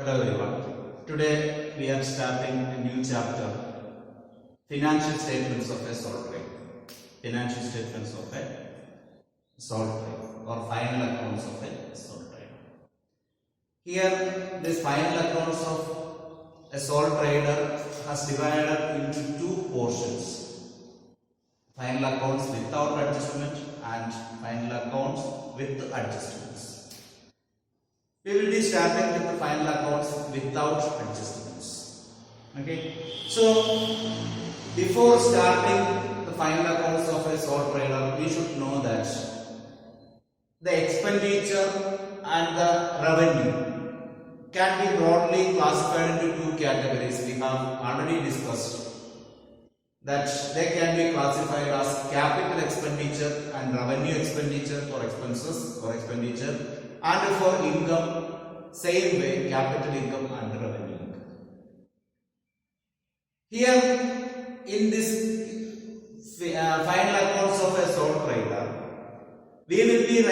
Hello everyone. Today we are starting a new chapter, Financial Statements of a Sole Trader. Financial Statements of a Sole Trader or Final Accounts of a Sole Trader. Here this final accounts of a sole trader has divided into two portions. Final accounts without adjustment and final accounts with adjustments. We will be starting with the final accounts without adjustments. Okay. So before starting the final accounts of a sole trader, we should know that the expenditure and the revenue can be broadly classified into two categories. We have already discussed that they can be classified as capital expenditure and revenue expenditure for expenses or expenditure, and for income, same way, capital income and revenue income. Here in this final accounts of a sole trader, we will be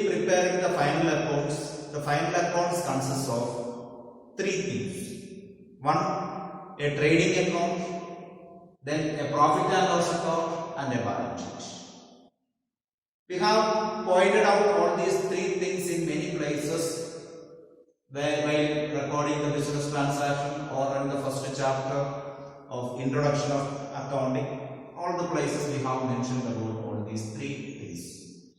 preparing the final accounts. The final accounts consists of three things. One, a trading account, then a profit and loss account, and a balance sheet. We have pointed out all these three things in many places while recording the business transaction or in the first chapter of introduction of accounting. All the places we have mentioned about all these three things.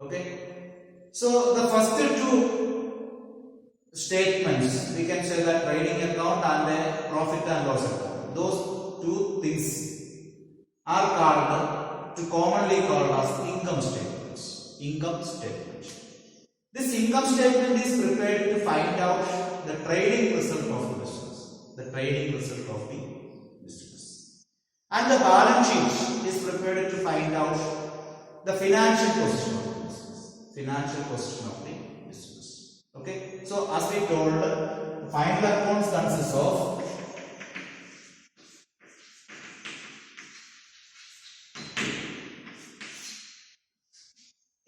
Okay. So the first two statements, we can say that trading account and a profit and loss account. Those two things are commonly called as income statements. Income statement. This income statement is prepared to find out the trading result of the business. The trading result of the business. And the balance sheet is prepared to find out the financial position of the business. Financial position of the business. Okay. So as we told, the final accounts consists of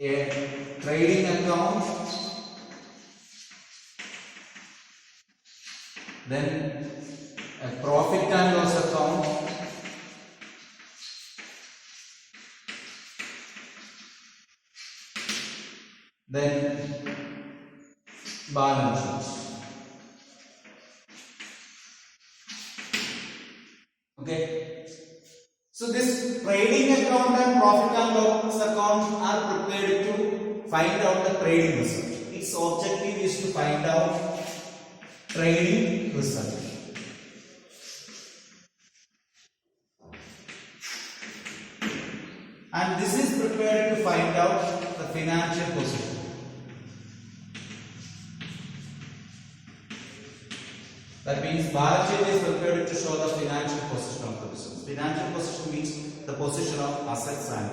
a trading account, then a profit and loss account, then balance sheet. Okay. So this trading account and profit and loss account are prepared to find out the trading result. Its objective is to find out trading result. And this is prepared to find out the financial position. That means balance sheet is prepared to show the financial position of the business. Financial position means the position of assets and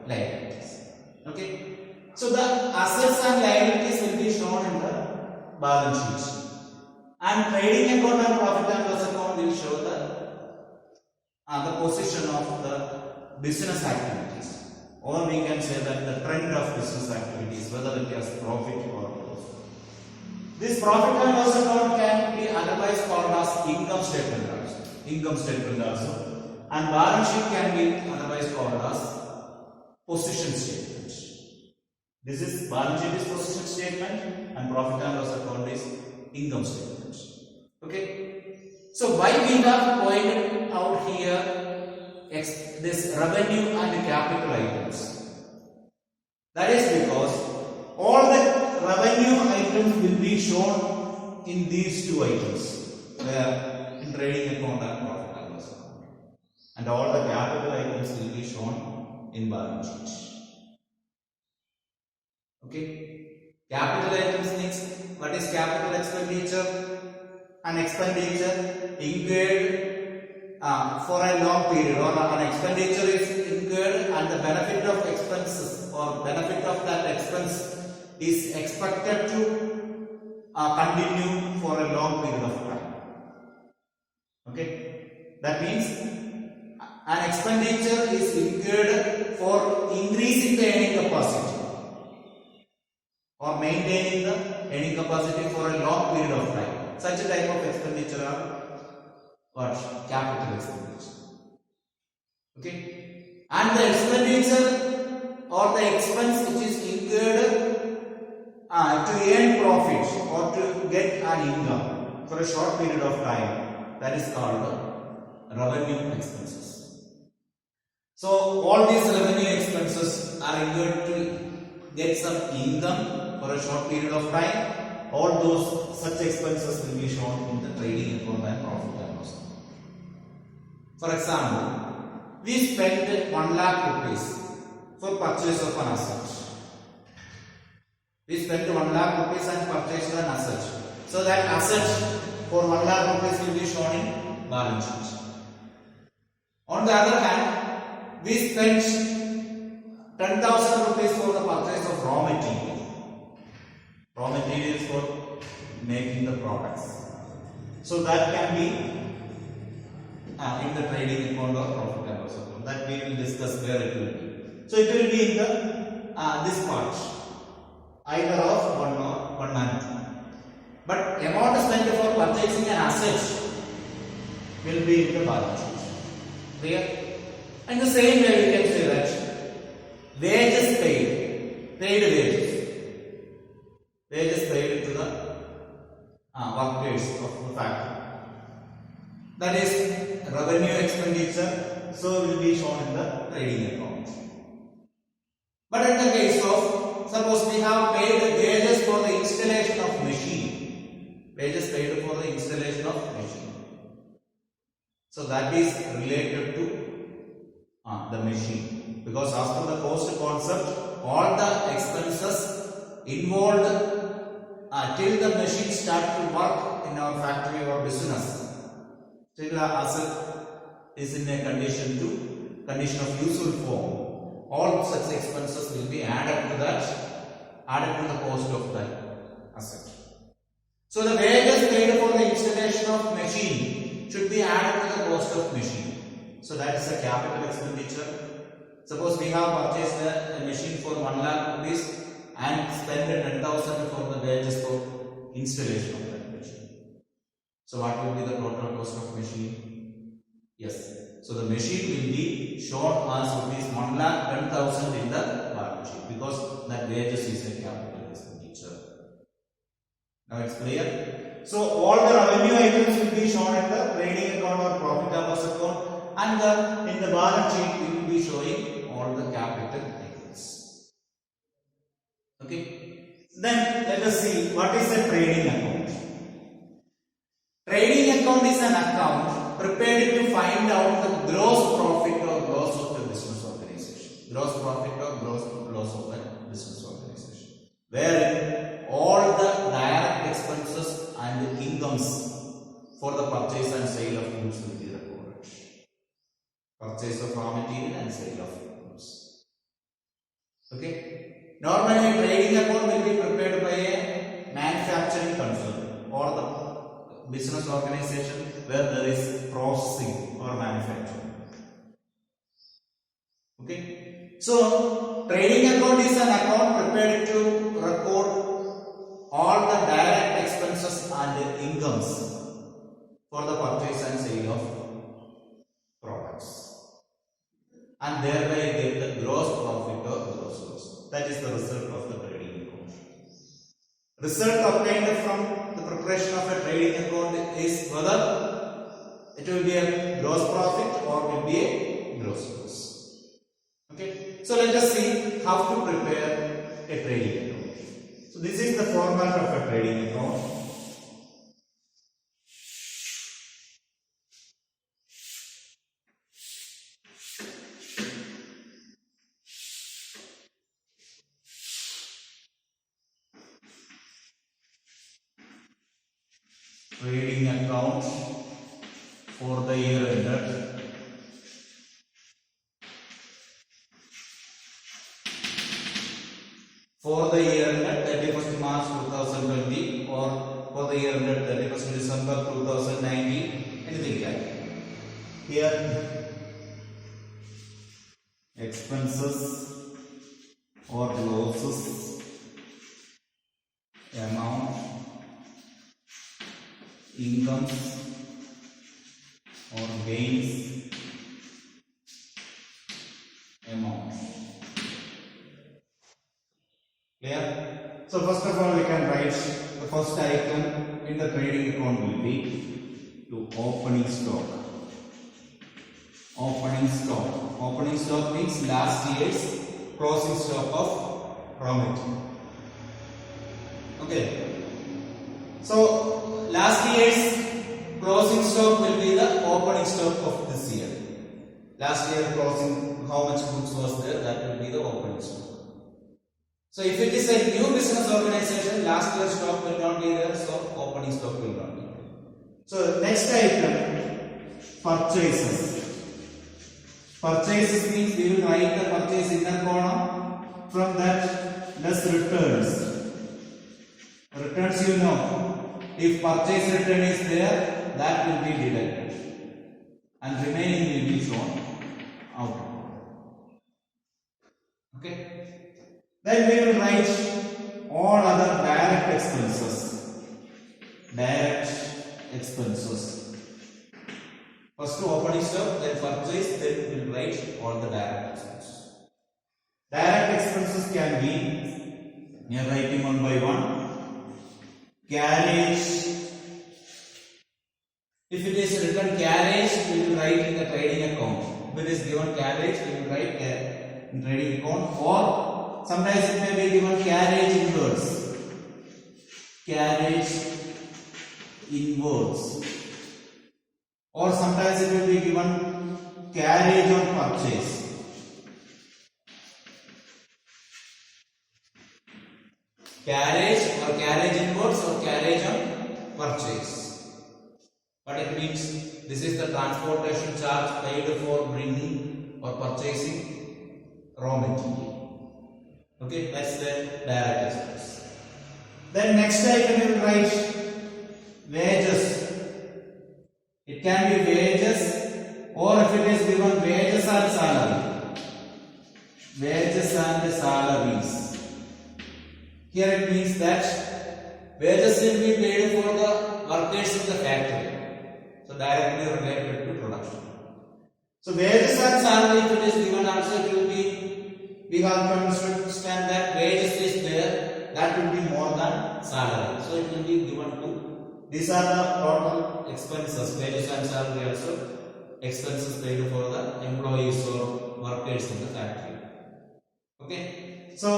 liabilities. Okay. So the assets and liabilities will be shown in the balance sheet. And trading account and profit and loss account will show the position of the business activities. Or we can say that the trend of business activities, whether it has profit or loss. This profit and loss account can be otherwise called as income statement also. Income statement also. And balance sheet can be otherwise called as position statement. This is balance sheet is position statement and profit and loss account is income statement. Okay. So why we have pointed out here this revenue and capital items? That is because all the revenue items will be shown in these two items, where in trading account and profit and loss account, and all the capital items will be shown in balance sheet. Okay, capital items means what is capital expenditure? An expenditure incurred for a long period, or an expenditure is incurred and the benefit of expenses or benefit of that expense is expected to continue for a long period of time. Okay, that means an expenditure is incurred for increasing the earning capacity or maintaining the earning capacity for a long period of time. Such a type of expenditure are what? Capital expenditure. Okay, and the expenditure or the expense which is incurred to earn profit or to get an income for a short period of time, that is called revenue expenses. So all these revenue expenses are incurred to get some income for a short period of time. All those such expenses will be shown in the trading account and profit and loss account. For example, we spent 1 lakh rupees for purchase of an asset. We spent 1 lakh rupees and purchased an asset. So that asset for 1 lakh rupees will be shown in balance sheet. On the other hand, we spent 10,000 rupees for the purchase of raw material. Raw materials for making the products. So that can be in the trading account or profit and loss account. That we will discuss where it will be. So it will be in the this part, either of 1 and 2. But amount spent for purchasing an asset will be in the balance sheet. Clear? And the same way we can say that wages paid wages paid to the workers of the factory. That is revenue expenditure, so will be shown in the trading account. But in the case of, suppose we have paid wages for the installation of machine, wages paid for the installation of machine. So that is related to the machine, because after the cost concept, all the expenses involved till the machine start to work in our factory or business, till the asset is in a condition of useful form, all such expenses will be added to the cost of that asset. So the wages paid for the installation of machine should be added to the cost of machine. So that is a capital expenditure. Suppose we have purchased a machine for 1 lakh rupees and spent 10,000 for the wages for installation of that machine. So what will be the total cost of machine? Yes. So the machine will be shown as rupees 1,10,000 in the balance sheet, because that wages is a capital expenditure. Now it's clear. So all the revenue items will be shown in the trading account or profit and loss account, and in the balance sheet we will be showing all the capital items. Okay. Then let us see what is a trading account. Trading account is an account prepared to find out the gross profit or loss of the business organization. Gross profit or gross loss of the business organization, wherein all the direct expenses and incomes for the purchase and sale of goods will be recorded. Purchase of raw material and sale of goods. Okay. Normally, a trading account will be prepared by a manufacturing concern or the business organization where there is processing or manufacturing. Okay. So, trading account is an account prepared to record all the direct expenses and incomes for the purchase and sale of products, and thereby get the gross profit or gross loss. That is the result of the trading account. Result obtained from the preparation of a trading account is whether it will be a gross profit or will be a gross loss. Okay. So let us see how to prepare a trading account. So this is the format of a trading account. Trading account for the year ended for the year ended 31st March 2020 or for the year ended 31st December 2019, anything like here. Expenses or losses amount incomes or gains amount. Clear? So first of all we can write the first item in the trading account will be to opening stock. Opening stock. Opening stock means last year's closing stock of raw material. Okay. So last year's closing stock will be the opening stock of this year. Last year closing, how much goods was there, that will be the opening stock. So if it is a new business organization, last year's stock will not be there, so opening stock will not be there. So next item, purchases. Purchases means we will write the purchase in the column. From that, less returns. Returns, you know, if purchase return is there, that will be deducted, and remaining will be shown out. Okay. Then we will write all other direct expenses. Direct expenses. First opening stock, then purchase, then we will write all the direct expenses. Direct expenses can be, we are writing one by one. Carriage. If it is written carriage, we will write in the trading account. If it is given carriage, we will write in trading account, or sometimes it may be given carriage inwards. Carriage inwards. Or sometimes it will be given carriage on purchase. Carriage or carriage inwards or carriage on purchase. What it means, this is the transportation charge paid for bringing or purchasing raw material. Okay, that's the direct expense. Then next item we will write wages. It can be wages, or if it is given wages and salary. Wages and salaries. Here it means that wages will be paid for the workers in the factory. So directly related to production. So wages and salary, if it is given also, it will be, we have to understand that wages is there, that will be more than salary. So it will be given to, these are the total expenses, wages and salary also, expenses paid for the employees or workers in the factory. Okay. So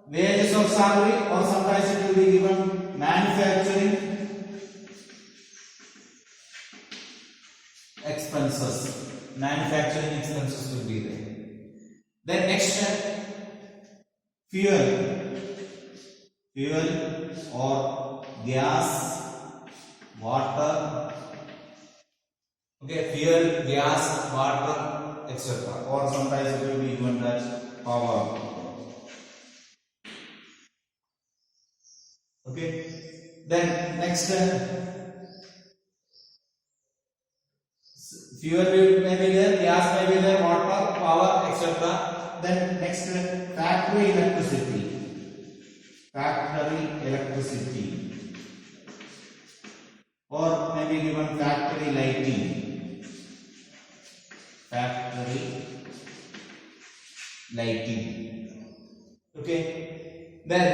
wages or salary, or sometimes it will be given manufacturing expenses. Manufacturing expenses will be there. Then next, fuel. Fuel or gas, water. Okay, fuel, gas, water, etc. Or sometimes it will be given that power. Okay. Then next, fuel may be there, gas may be there, water, power, etc. Then next, factory electricity. Factory electricity. Or maybe given factory lighting. Factory lighting. Okay. Then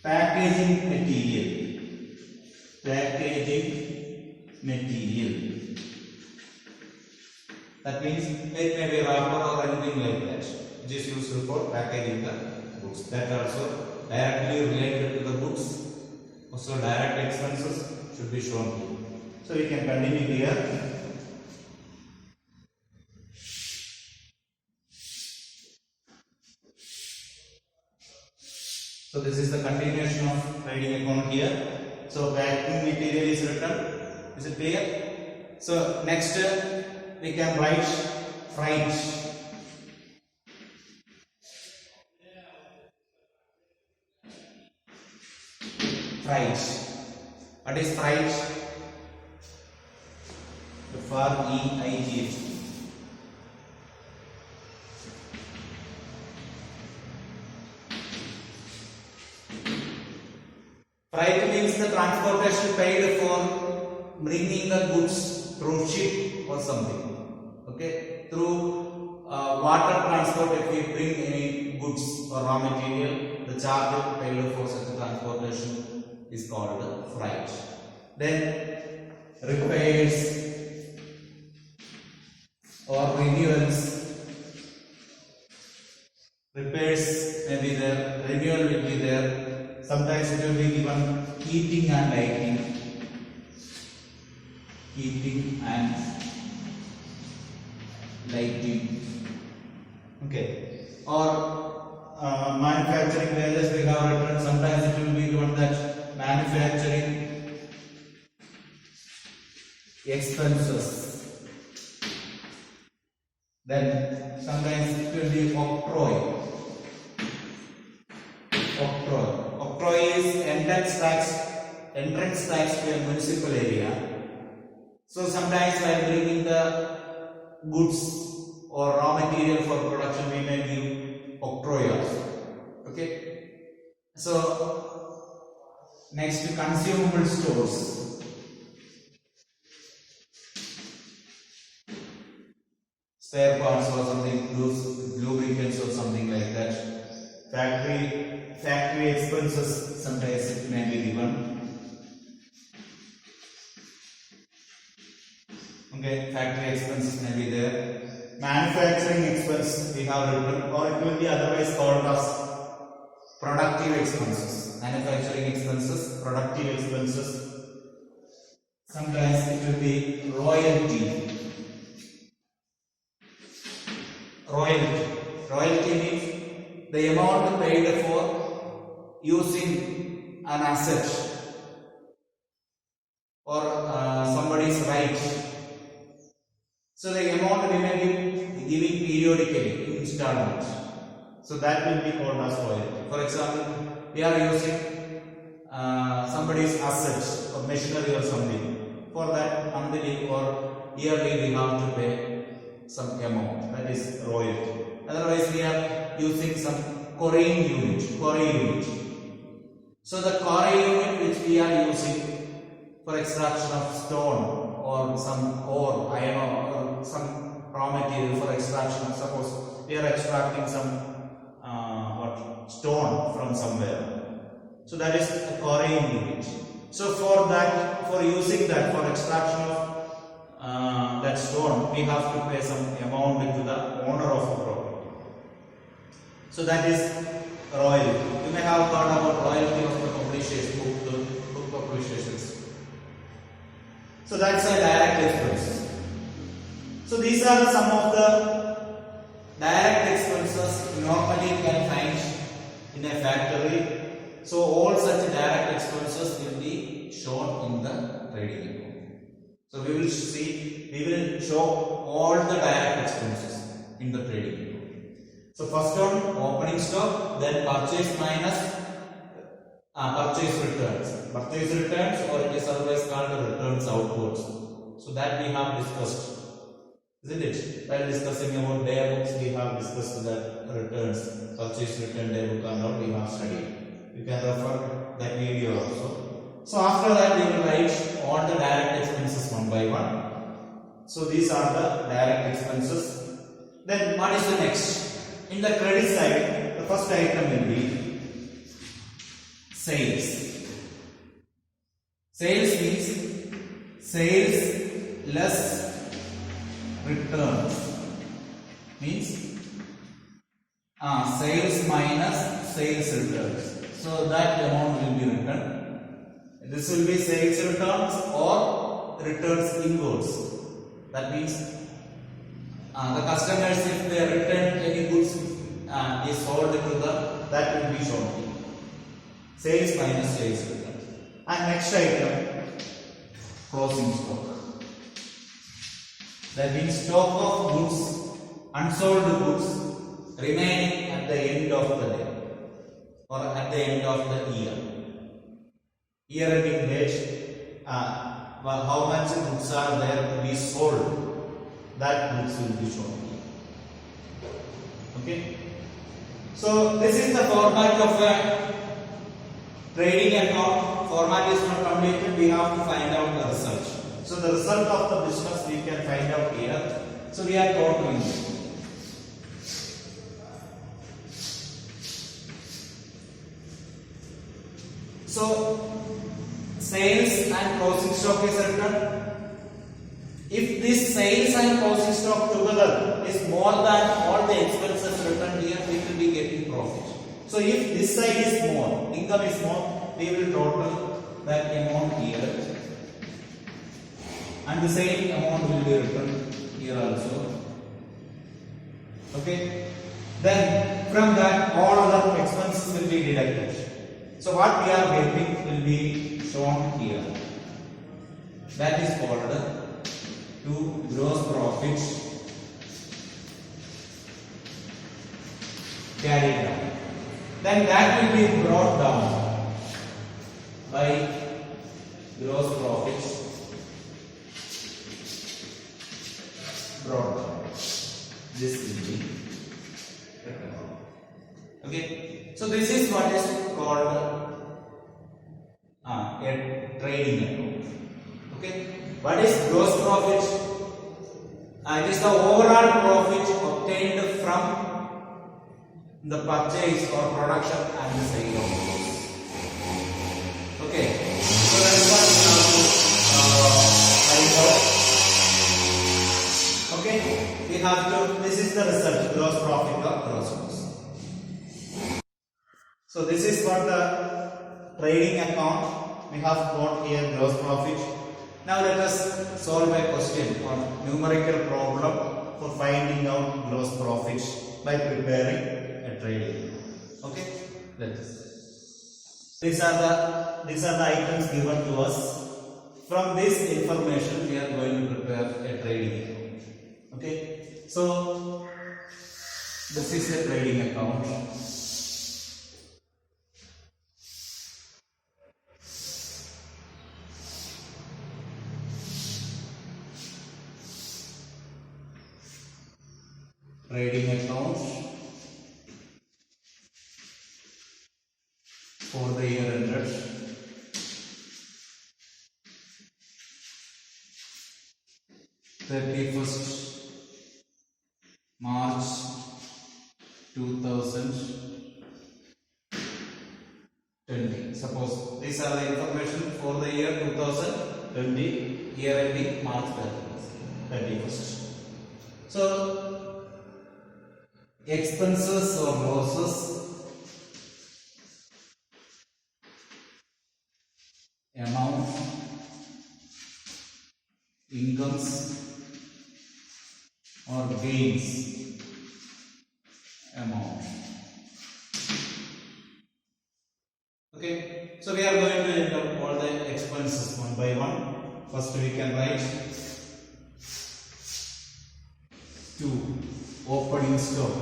packaging material. Packaging material. That means it may be rubber or anything like that, which is used for packaging the goods. That also directly related to the goods. Also direct expenses should be shown here. So we can continue here. So this is the continuation of trading account here. So packing material is written. Is it clear? So next we can write freight. Freight. What is freight? F-R-E-I-G-H-T. Freight means the transportation paid for bringing the goods through ship or something. Okay, through water transport, if we bring any goods or raw material, the charge paid for such transportation is called freight. Then repairs or renewals. Repairs may be there, renewal will be there. Sometimes it will be given heating and lighting. Heating and lighting. Okay. Or manufacturing wages we have written. Sometimes it will be given that manufacturing expenses. Then sometimes it will be octroi. Octroi is entrance tax to a municipal area. So sometimes while bringing the goods or raw material for production, we may give octroi also. Okay. So next, consumable stores. Spare parts or something, lubricants or something like that. Factory expenses, sometimes it may be given. Okay, factory expenses may be there. Manufacturing expense we have written, or it will be otherwise called as productive expenses. Manufacturing expenses, productive expenses. Sometimes it will be royalty. Royalty means the amount paid for using an asset or somebody's right. So the amount we may be giving periodically in installments. So that will be called as royalty. For example, we are using somebody's assets or machinery or something. For that monthly or yearly we have to pay some amount, that is royalty. Otherwise we are using some quarry unit. So the quarry unit which we are using for extraction of stone or some ore, iron or some raw material for extraction of, suppose we are extracting some stone from somewhere. So that is a quarry unit. So for using that, for extraction of that stone, we have to pay some amount to the owner of the property. So that is royalty. You may have heard about royalty of the publishers, book publications. So that's a direct expense. So these are some of the direct expenses you normally can find in a factory. So all such direct expenses will be shown in the trading account. So we will show all the direct expenses in the trading account. So first one, opening stock, then purchase minus purchase returns. Purchase returns, or it is otherwise called returns outwards. So that we have discussed, isn't it? While discussing about day books, we have discussed that returns, purchase return day book and all we have studied. You can refer that video also. So after that we will write all the direct expenses one by one. So these are the direct expenses. Then what is the next? In the credit side, the first item will be sales. Sales means sales less returns. Means sales minus sales returns. So that amount will be written. This will be sales returns or returns inwards. That means the customers, if they return any goods is sold to them, that will be shown. Sales minus sales returns. And next item, closing stock. That means stock of goods, unsold goods remaining at the end of the day or at the end of the year. Year ending date, how much goods are there to be sold, that goods will be shown. Okay. So this is the format of a trading account format is not completed, we have to find out the result. So the result of the business we can find out here. So we are totaling. So sales and closing stock is written. If this sales and closing stock together is more than all the expenses written here, we will be getting profit. So if this side is more, income is more, we will total that amount here, and the same amount will be written here also. Okay. Then from that all other expenses will be deducted. So what we are getting will be shown here. That is called to gross profit carried down. Then that will be brought down by gross profit brought down. This will be written down. Okay. So this is what is called a trading account. Okay. What is gross profit? It is the overall profit obtained from the purchase or production and the sale of goods. Okay, so that is what we have to find out. Okay, we have to. This is the result: gross profit or gross loss. So this is what the trading account we have got here: gross profit. Now let us solve a question or numerical problem for finding out gross profit by preparing a trading. Okay, let us. These are the items given to us. From this information, we are going to prepare a trading account. Okay, so this is a trading account. Trading account for the year ended March 2020. Suppose these are the information for the year 2020, year ending March 31st. So expenses or losses, amount, incomes or gains, amount. Okay, so we are going to enter all the expenses one by one. First we can write 2 opening stock.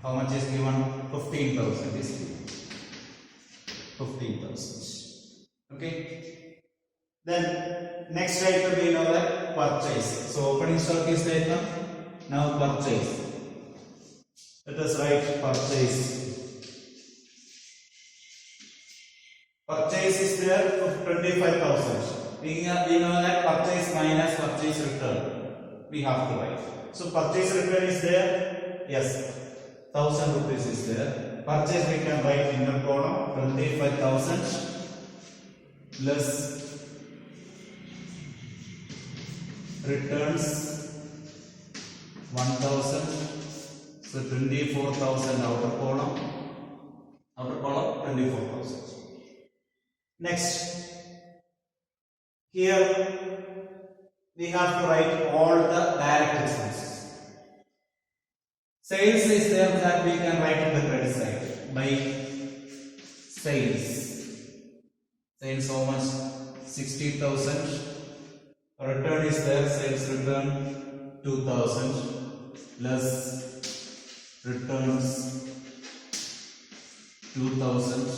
How much is given? 15,000 is given. 15,000. Okay. Then next item we know that purchase. So opening stock is the item. Now purchase. Let us write purchase. Purchase is there for 25,000. We know that purchase minus purchase return. We have to write. So purchase return is there. Yes. 1,000 rupees is there. Purchase we can write in the column 25,000 plus returns 1,000. So 24,000 outer column. Outer column 24,000. Next. Here we have to write all the direct expenses. Sales is there that we can write in the credit side by sales. Sales how much? 60,000. Return is there, sales return 2,000 plus returns 2,000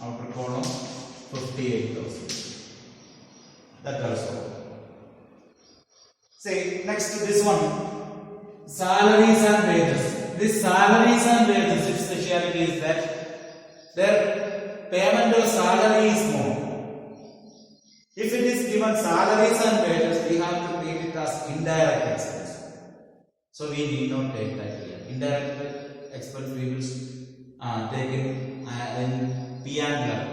outer column 58,000. That also. Say next to this one, salaries and wages. This salaries and wages, it's speciality is that their payment of salary is more. If it is given salaries and wages, we have to treat it as indirect expense. So we need not take that here. Indirect expense we will take in P and L.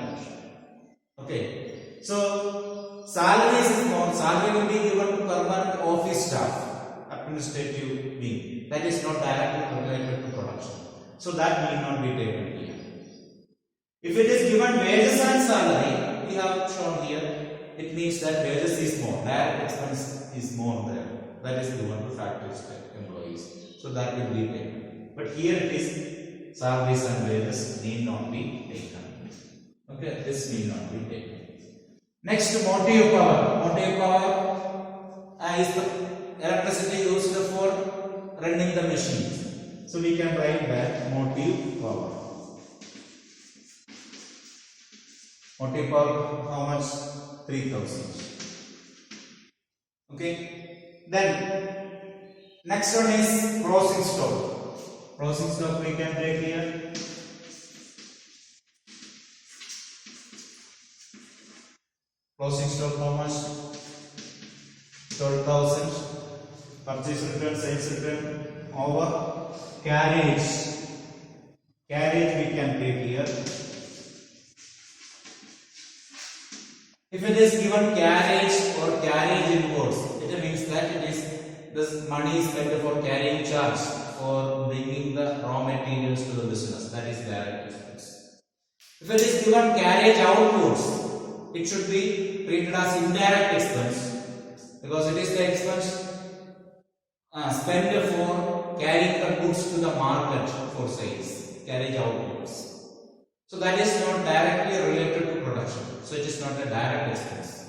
Okay. So salaries is more. Salary will be given to permanent office staff, administrative wing. That is not directly related to production. So that need not be taken here. If it is given wages and salary, we have shown here. It means that wages is more, direct expense is more there. That is given to factory employees. So that will be taken. But here it is salaries and wages need not be taken. Okay, this need not be taken. Next, motive power. Motive power is the electricity used for running the machine. So we can write that motive power. Motive power, how much? 3000. Okay. Then next one is closing stock. Closing stock we can take here. Closing stock how much? 12,000. Purchase return, sales return over carriage. Carriage we can take here. If it is given carriage or carriage imports, it means that it is this money is spent for carrying charge for bringing the raw materials to the business. That is direct expense. If it is given carriage outputs, it should be treated as indirect expense because it is the expense spent for carrying the goods to the market for sales. Carriage outputs. So that is not directly related to production. So it is not a direct expense,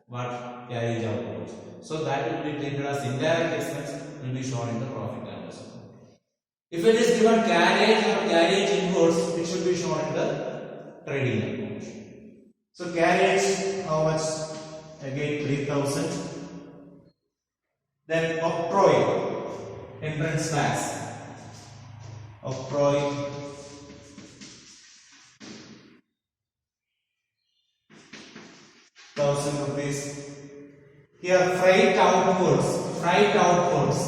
but carriage output. So that will be treated as indirect expense, will be shown in the profit and loss account. If it is given carriage or carriage imports, it should be shown in the trading account. So carriage, how much? Again 3000. Then octroi, entrance tax. Octroi. 1,000 rupees. Here freight outwards. Freight outwards.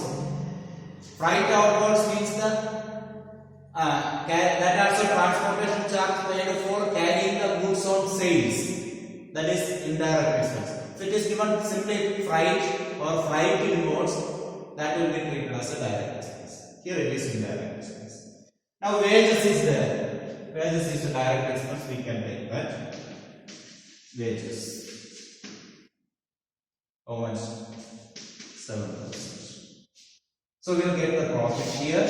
Freight outwards means that also transportation charge paid for carrying the goods on sales. That is indirect expense. If it is given simply freight or freight inwards, that will be treated as a direct expense. Here it is indirect expense. Now wages is there. Wages is a direct expense. We can take that. Wages. How much? 7,000. So we will get the profit here.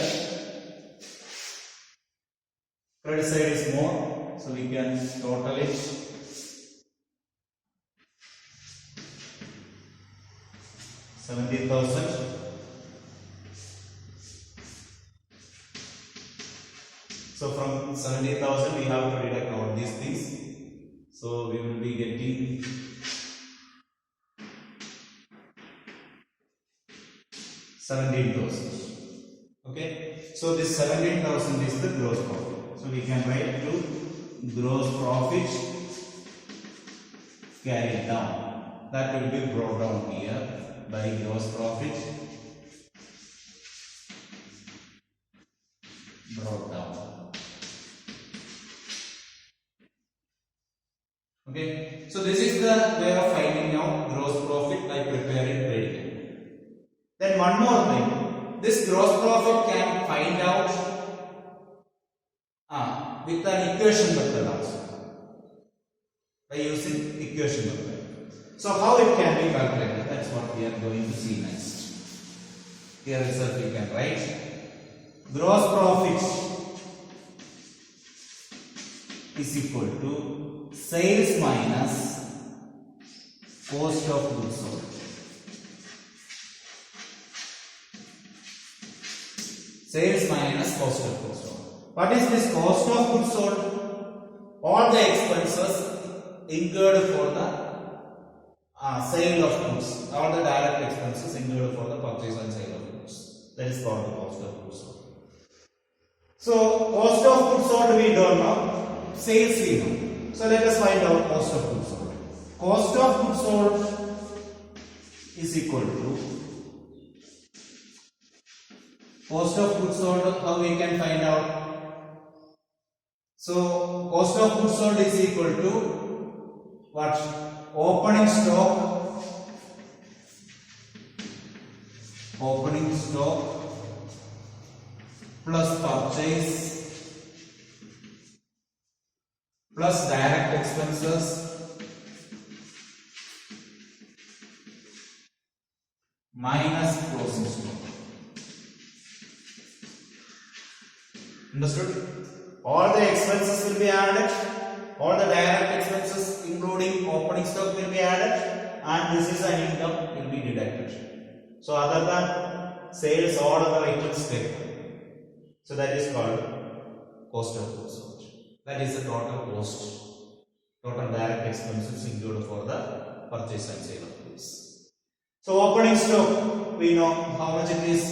Credit side is more, so we can total it. $70,000. So from 70,000 we have to deduct all these things. So we will be getting 17,000. Okay. So this 17,000 is the gross profit. So we can write to gross profit carried down. That will be brought down here by gross profit brought down. Okay. So this is the way of finding out gross profit by preparing trading. Then one more thing. This gross profit can find out with an equation method also, by using equation method. So how it can be calculated? That's what we are going to see next. Here itself we can write gross profit is equal to sales minus cost of goods sold. Sales minus cost of goods sold. What is this cost of goods sold? All the expenses incurred for the sale of goods. All the direct expenses incurred for the purchase and sale of goods. That is called the cost of goods sold. So cost of goods sold we don't know, sales we know. So let us find out cost of goods sold. Cost of goods sold is equal to cost of goods sold. How we can find out? So cost of goods sold is equal to what? Opening stock plus purchase plus direct expenses minus closing stock. Understood? All the expenses will be added, all the direct expenses including opening stock will be added, and this is an income will be deducted. So other than sales, all other items taken. So that is called cost of goods sold. That is the total cost, total direct expenses included for the purchase and sale of goods. So opening stock, we know how much it is,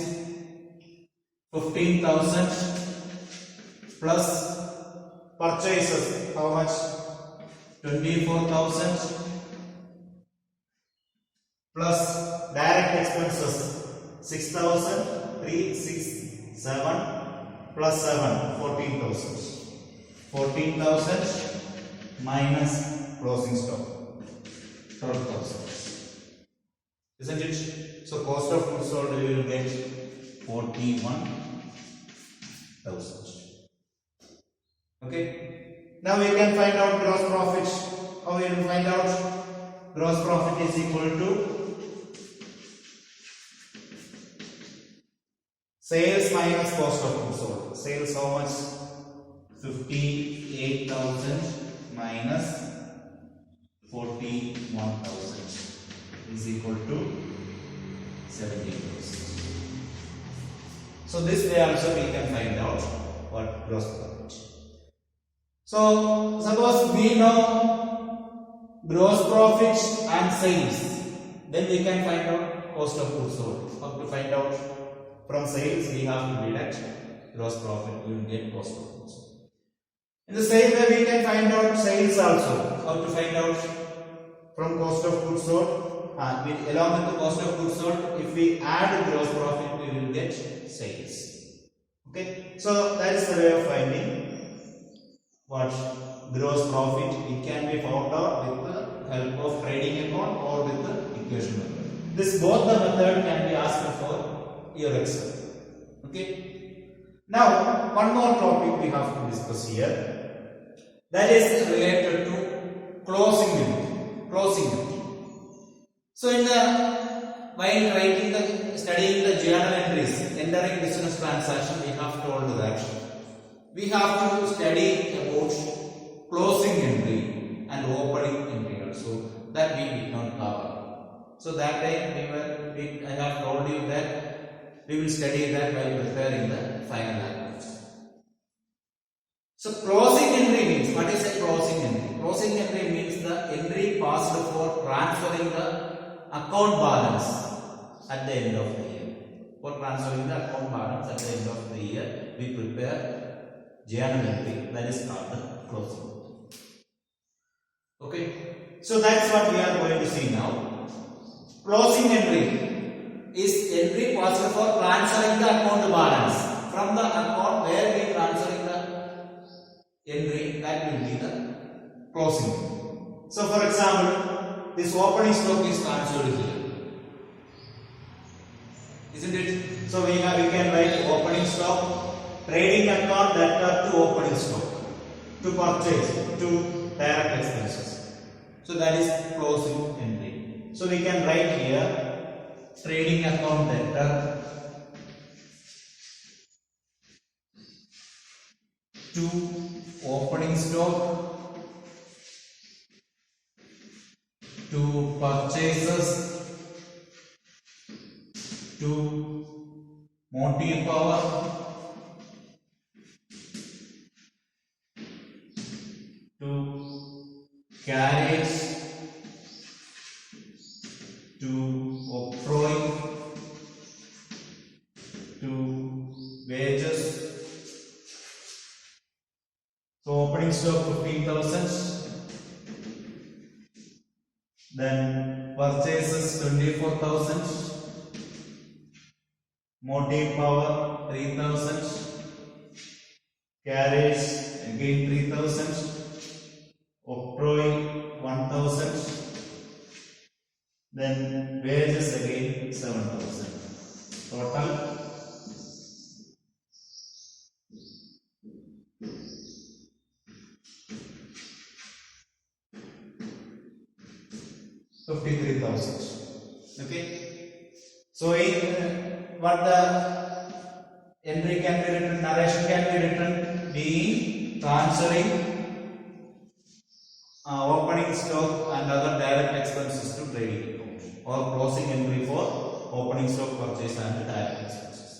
15,000 plus purchases, how much, 24,000 plus direct expenses 6,367 plus 7, 14,000. 14,000 minus closing stock 12,000. Isn't it? So cost of goods sold we will get 41,000. Okay. Now we can find out gross profit. How we will find out? Gross profit is equal to sales minus cost of goods sold. Sales how much? 58,000 minus 41,000 is equal to 70,000. So this way also we can find out what gross profit. So suppose we know gross profit and sales, then we can find out cost of goods sold. How to find out? From sales we have to deduct gross profit, we will get cost of goods sold. In the same way we can find out sales also. How to find out? From cost of goods sold, along with the cost of goods sold, if we add gross profit we will get sales. Okay, so that is the way of finding what gross profit. It can be found out with the help of trading account or with the equation method. This both the method can be asked for your exam. Okay. Now one more topic we have to discuss here, that is related to closing entry. So in the while studying the journal entries, entering business transaction, we have told that we have to study about closing entry and opening entry also. That we did not cover. So that day I have told you that we will study that while preparing the final accounts. So closing entry means, what is a closing entry? Closing entry means the entry passed for transferring the account balance at the end of the year. For transferring the account balance at the end of the year, we prepare journal entry, that is called the closing entry. Okay, so that's what we are going to see now. Closing entry is entry passed for transferring the account balance from the account where we transferring the entry, that will be the closing. So for example, this opening stock is transferred here, isn't it? So we can write opening stock, trading account, debtor to opening stock, to purchase, to direct expenses. So that is closing entry. So we can write here trading account debtor to opening stock to purchases to motive power to carriage to octroi to wages opening stock 15,000, then purchases 24,000, motive power 3,000, carriage again 3,000, octroi 1,000, then wages again 7,000. Total 53,000. Okay. So in what the entry can be written, narration can be written, being transferring opening stock and other direct expenses to trading account, or closing entry for opening stock, purchase and direct expenses.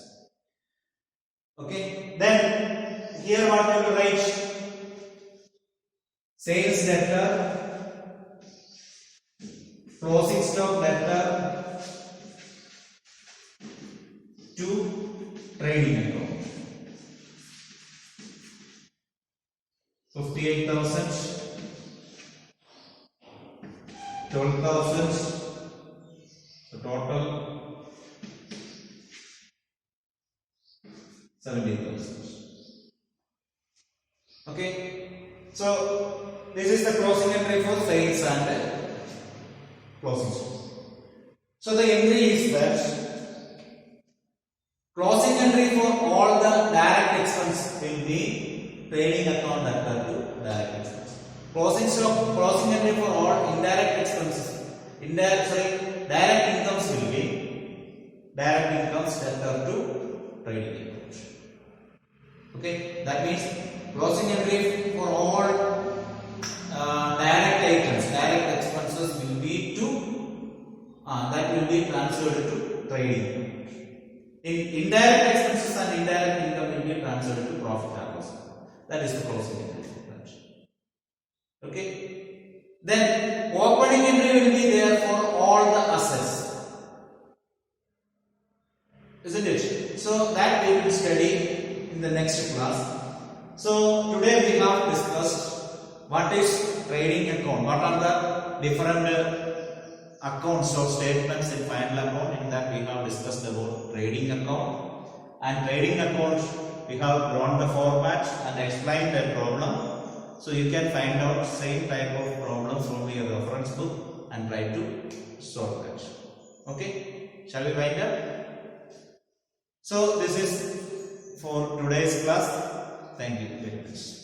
Okay. Then here what we will write: sales debtor, closing stock debtor to trading account. 58,000, 12,000, so total 17,000. Okay, so this is the closing entry for sales and closing stock. So the entry is that closing entry for all the direct expense will be trading account debtor to direct expense. Closing stock, closing entry for all indirect expenses, direct incomes will be direct incomes debtor to trading account. Okay, that means closing entry for all direct items, direct expenses will be to that will be transferred to trading account. Indirect expenses and indirect income will be transferred to profit and loss. That is the closing entry. Okay. Then opening entry will be there for all the assets, isn't it? So that we will study in the next class. So today we have discussed what is trading account, what are the different accounts or statements in final account. In that we have discussed about trading account, and trading account we have drawn the format and explained the problem. So you can find out same type of problems from your reference book and try to solve that. Okay, shall we wind up? So this is for today's class. Thank you very much.